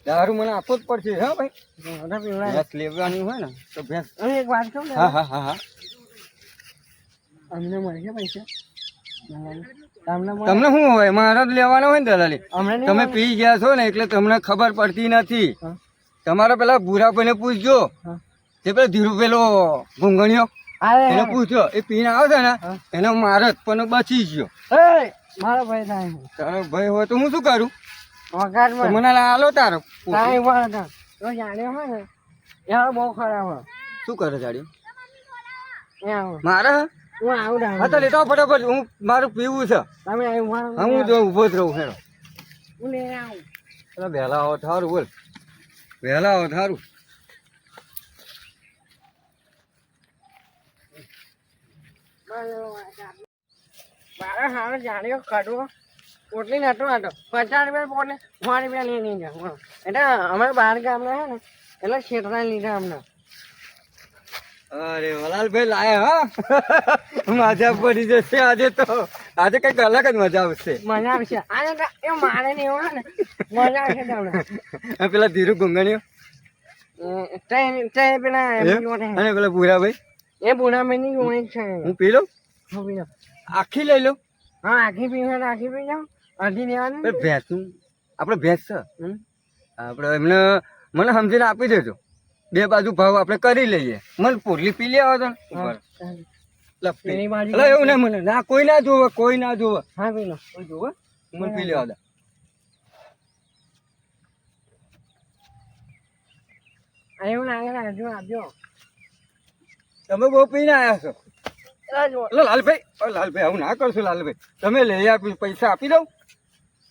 દારૂ મને આપવો જ પડશે હા ભાઈ ભેંસ લેવાની હોય ને તો ભેંસ એક વાત કહું ને હા હા હા હા અમને મળે છે પૈસા તમને શું હોય મારા જ લેવાના હોય ને દલાલી અમને તમે પી ગયા છો ને એટલે તમને ખબર પડતી નથી તમારે પેલા ભૂરાભાઈને પૂછજો તે પેલો ધીરુ પેલો ઘૂંઘણીયો એને પૂછ્યો એ પીને આવશે ને એને મારે જ પણ બચી ગયો મારો ભાઈ થાય તારો ભાઈ હોય તો હું શું કરું વગાડ તો મને આલો તારો તો જાણ્યો હોય ને યાર બહુ ખરાબ હોય શું કરે જાડ્યું હું મારે આવું હા તો લેતો ફટાફટ હું મારું પીવું છે તમે હા હું જો ઊભો જ રહું હેરો હું લઈને આવું એટલે વહેલા આવો થારું બોલ વહેલા આવો થારું મારે હારે જાણ્યો કાઢવો પોટલી નતો હતો 50 રૂપિયા પોટલી 100 રૂપિયા લઈ નહીં જાવ એટલે અમે બહાર ગામના છે ને એટલે શેતરા લીધા અમને અરે વલાલભાઈ લાયા હા મજા પડી જશે આજે તો આજે કઈક અલગ જ મજા આવશે મજા આવશે આજે તો એ મારે નહીં હોય ને મજા આવશે તમને પેલા ધીરુ ઘૂંઘણીયો પેલા અને પેલા ભૂરાભાઈ એ બુનાભાઈની ઓળખ છે હું પી લઉં હું પી જાઉં આખી લઈ લઉં હા આખી પીવા આખી પી જાઉં અડધી લેવાની ભેંસનું આપણે ભેંસ છે આપણે એમને મને સમજીને આપી દેજો બે બાજુ ભાવ આપણે કરી લઈએ મને પોટલી પી લેવા તો એવું ના મને ના કોઈ ના જોવે કોઈ ના જોવે હા પી લો કોઈ જોવે મને પી લેવા દે એવું લાગે રાજુ આપજો તમે બહુ પીને આવ્યા છો રાજુ લાલભાઈ લાલભાઈ આવું ના કરશો લાલભાઈ તમે લઈ આપી પૈસા આપી દઉં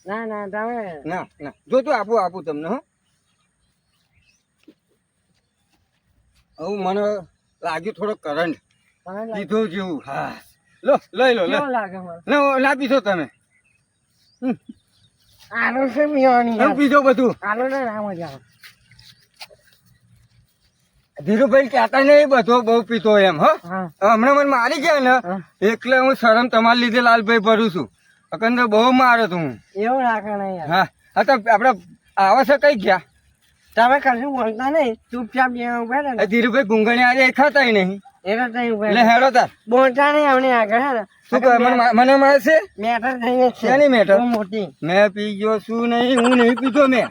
ના ના તમે ના ના જો તું આપું તમને હો હવે મને લાગ્યું થોડો કરંટ લીધો જેવું હા લો લઈ લો કેવો લાગે મને ના પીશો તમે આલુ છે પીવાની પીજો બધું આલુ ને ના મજા આવે ધીરુભાઈ કહેતા નહીં બધો બહુ પીતો એમ હો હમણાં મને મારી ગયા ને એટલે હું શરમ તમારા લીધે લાલભાઈ ભરું છું અકંદર બહુ મારે તું હું એવું રાખે નહીં યાર હા તો આપડે આવા છે કઈ ગયા તમે કશું બોલતા નહીં ચૂપચાપ જેવા ઉભા રહે ને ધીરુભાઈ ઘૂંઘણી આજે ખાતા નહીં એટલે તઈ ઉભા એટલે હેડો તાર બોલતા નહીં અમને આગળ હે ને શું કહે મને મળશે મેટર થઈને છે શેની મેટર બહુ મોટી મેં પી ગયો શું નહીં હું નહીં પીતો મેં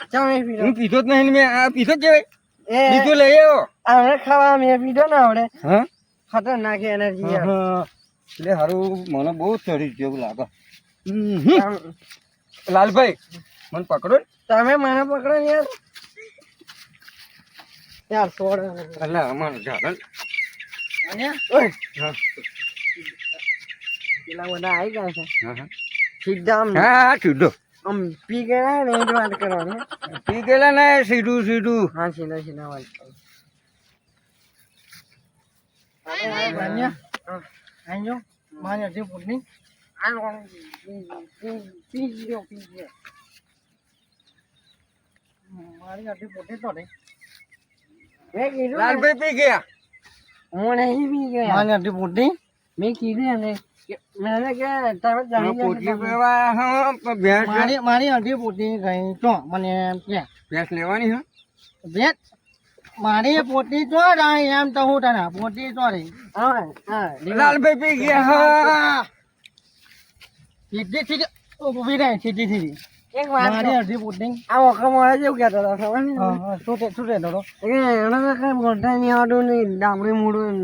તમે પીધો હું પીતો જ નહીં મેં આ પીતો જ કહેવાય એ બીજું લઈ આવ્યો આવડે ખાવા મેં પીધો ને આવડે હા ખતરનાક એનર્જી એટલે હારું મને બહુ ચડી જેવું લાગે લાલભાઈ મને પકડો તમે મને પકડો ને યાર યાર છોડ એટલે અમારે ઝાડન પેલા બધા આવી ગયા છે હા સીધા આમ હા સીધો આમ પી ગયા ને એ જ વાત કરવાની પી ગયેલા ને સીધું સીધું હા સીધા સીધા વાત કરો મારી અડધી પૂટની પી ગયો મારી અડધી પૂટની તો નહીં લાલભાઈ પી ગયા હું નહીં પી ગયા મારી અડધી પૂટની મેં કીધી અને મેં કે તમે જાણી મારી અડધી પૂટની ગઈ તો મને એમ કે ભેંસ લેવાની હે ભેટ મારી પોતી તો રહી એમ તો હું તને પોતી તો રહી લાલભાઈ પી ગયા સીધી સીધી ઉભી રહે સીધી સીધી એક વાત મારી અડધી પોતી આ વખત મળે જેવું કહેતો હતો ખબર ને શું કહેતો હતો એને તો કઈ બોલતા નહીં આવડું નહીં ડામડી મોડું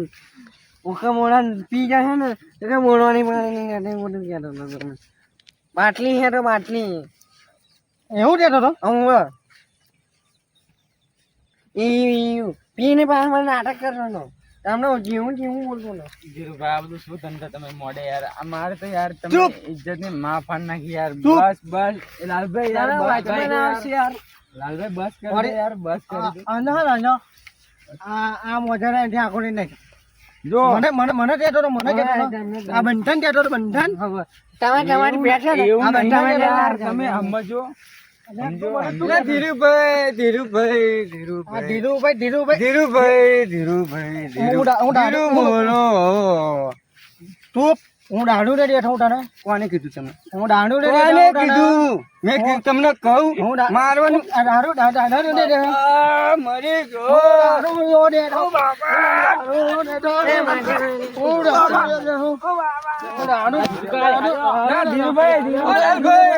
ઓખા મોડા પી જાય છે ને તો કઈ બોલવાની પડે નહીં મોટું કહેતો હતો બાટલી છે તો બાટલી એવું કહેતો હતો હું પીને પાછા મને નાટક કરવાનો તમને જીવું જીવું બોલતો ને ધીરુભાઈ આ બધું શું ધંધા તમે મોડે યાર આ મારે તો યાર તમે ઇજ્જત ની માં ફાન નાખી યાર બસ બસ લાલભાઈ યાર લાલભાઈ બસ કરી યાર બસ કરી આ મોજાને એથી આખો લઈ નાખી જો મને કહેતો હતો મને કહેતો આ બંધન કહેતો હતો બંધન તમે તમારી બેઠે ને આ બંધન યાર તમે સમજો હું દાંડું રે બેઠો તને કોને કીધું તમને હું દાંડું રે કોને કીધું મેં કીધું તમને કહું મારવાનું દાંડું રે મરી ગયો દાંડું રે ભાઈ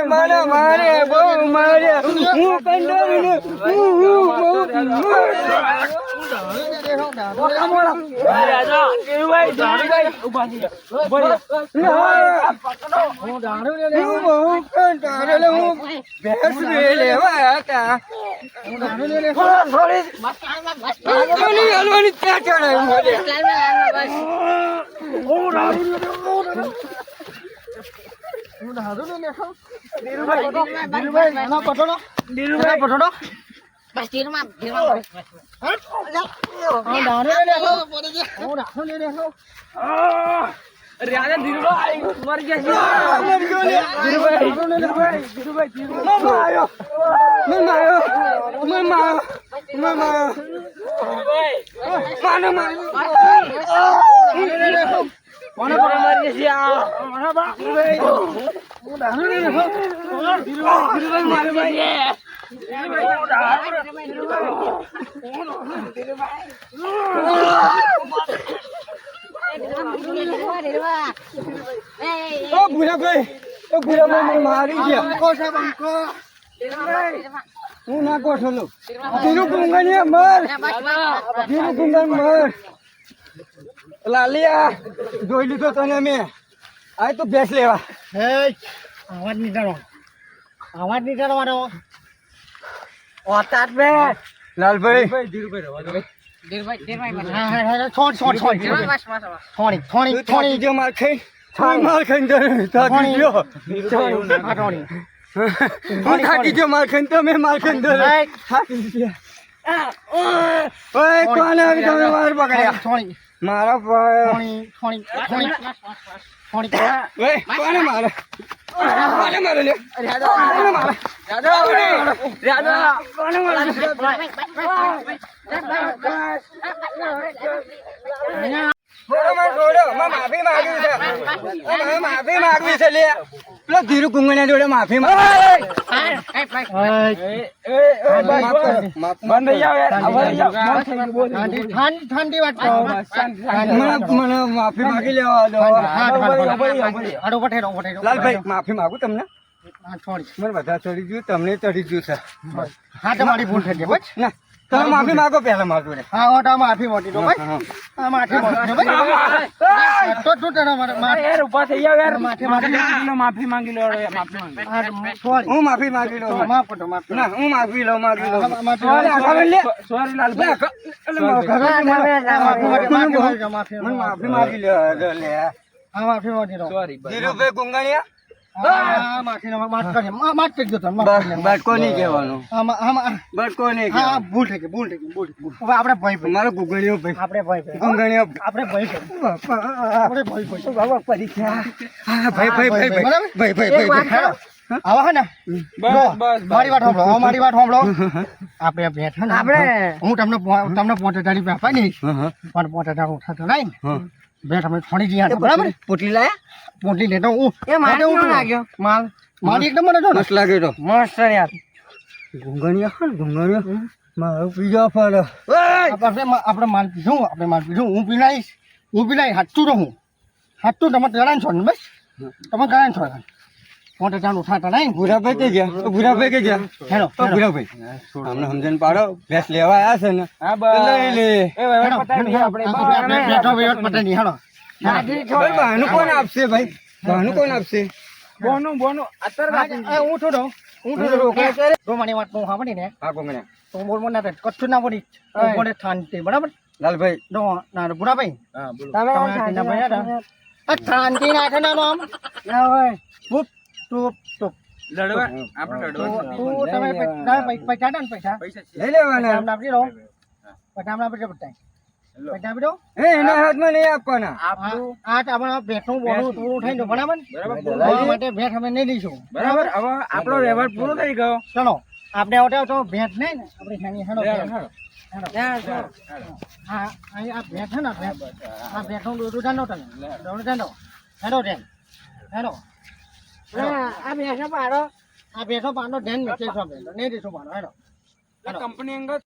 મને મારે બહુ મારે હું કંટાળીને મારી ગયા હું ના કોઠો લો ધીરું ગુંગણિયા મર ધીરું ગુંગણ મર લાલિયા જોઈ લીધો તને મેં આ તો ભેંસ લેવા અવાજ નહીં કરવાનો ઓતાત બે લાલભાઈ થોડી જો માર ખાઈ માર ખાઈને થાકી ગયો હું થાકી ગયો માર ખાઈને તમે માર ખાઈને થાકી ગયા ઓય કોને તમે માર પકડ્યા મારા ભાઈ કોને મારે કોને મારે લે કોને મારે માફી માગવી છે લે પેલો ધીરુ કુંગણિયા જોડે માફી ઠંડી વાત મને માફી માગી લેવા દો લાલભાઈ માફી માગું તમને મને બધા ચડી ગયું તમને ચડી ગયું છે હા તમારી ભૂલ થઈ ગઈ બસ ના તમે માફી માગો પેલા મારા જોડે હા ઓટા માફી મોટી દો ભાઈ હા માફી મોટી દો ભાઈ તો તું તને યાર ઉભા થઈ જાવ યાર માફી માંગી લો હું માફી માગી લઉં માફ કરો માફ ના હું માફી લઉં સોરી માફી માગી લે હા માફી મોટી દો સોરી ધીરુભાઈ કુંગણિયા બટકો નહીં કહેવાનું બટકો નહીં ભૂલ થઈ ગઈ આપણે ભાઈ મારો ગુગણીઓ ભાઈ આપણે ભાઈ ગુંગણીઓ આપણે ભાઈ આપણે ભાઈ બાબા પરીક્ષા હા ભાઈ આવા હે ને મારી વાત સાંભળો આપણે બેઠા ને આપણે હું તમને 50,000 રૂપિયા આપા નહીં પણ 50,000 ઉઠાતો નહીં બેઠ અમે થોડી જઈએ બરાબર પોટલી લાયા પોટલી લેતો હું લાગ્યો માલ એકદમ મને જો મસ્ત લાગે તો મસ્ત યાર ગુંગણીઓ મારો બીજો ફળ આપણે માલ પીધું હું પીલાઈશ હાચું રહું હાચું તમે ગણાય છો ને બસ તમે ગણાય છો 50,000 ઉઠાતા નહીં ભૂરાભાઈ કઈ ગયા હેલો ભૂરાભાઈ અમને સમજણ પાડો ભેંસ લેવા આવ્યા છે ને લઈ લે બહાનું કોણ આપશે ભાઈ બહાનું કોણ આપશે બોનું હું થોડો રોમાની વાત હું સાંભળી ને હા કોંગણે તો બોલ ના કચ્છું ના પડી બોલે શાંતિ બરાબર લાલભાઈ ના ભૂરાભાઈ શાંતિ નાખે ના આમ ના હોય ચૂપ લડવા આપણે લડવા તમે પૈસા ને પૈસા લઈ લેવાના આપી દો પૈસા આપી દો પૈસા આપી દો એના હાથમાં નહીં આપવાના આ આપણે ભેટનું બોલું થોડું થઈ ગયું બરાબર માટે ભેટ અમે નહીં દઈશું બરાબર હવે આપણો વ્યવહાર પૂરો થઈ ગયો ચલો આપણે આવતા તો ભેટ નહીં ને આપણે હેડો હા આ ભેટ છે ને આ ભેટનું દૂધ જાણો તમે જાણો હેડો ધ્યાન હેડો આ બેસો પાડો ધ્યાન મેચે છો નહીં દેશો પાડો હેડો કંપની અંગત